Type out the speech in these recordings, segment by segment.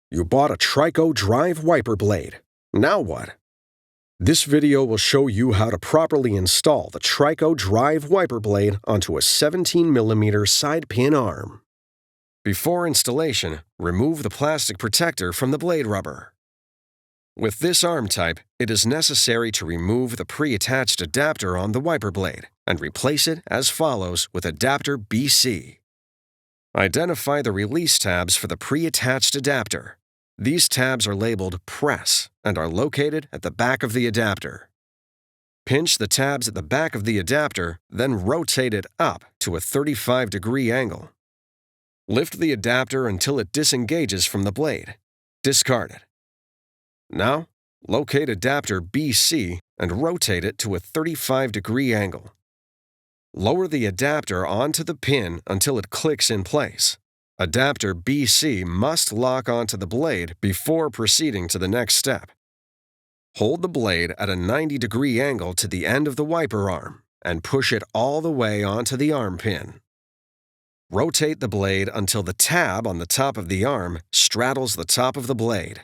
You bought a TRICO Drive wiper blade. Now what? This video will show you how to properly install the TRICO Drive wiper blade onto a 17mm side pin arm. Before installation, remove the plastic protector from the blade rubber. With this arm type, it is necessary to remove the pre-attached adapter on the wiper blade and replace it as follows with adapter BC. Identify the release tabs for the pre-attached adapter. These tabs are labeled Press and are located at the back of the adapter. Pinch the tabs at the back of the adapter, then rotate it up to a 35-degree angle. Lift the adapter until it disengages from the blade. Discard it. Now, locate adapter BC and rotate it to a 35-degree angle. Lower the adapter onto the pin until it clicks in place. Adapter BC must lock onto the blade before proceeding to the next step. Hold the blade at a 90-degree angle to the end of the wiper arm and push it all the way onto the arm pin. Rotate the blade until the tab on the top of the arm straddles the top of the blade.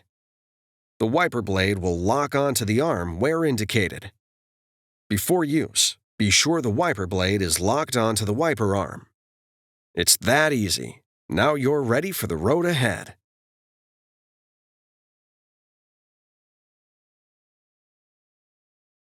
The wiper blade will lock onto the arm where indicated. Before use, be sure the wiper blade is locked onto the wiper arm. It's that easy. Now you're ready for the road ahead.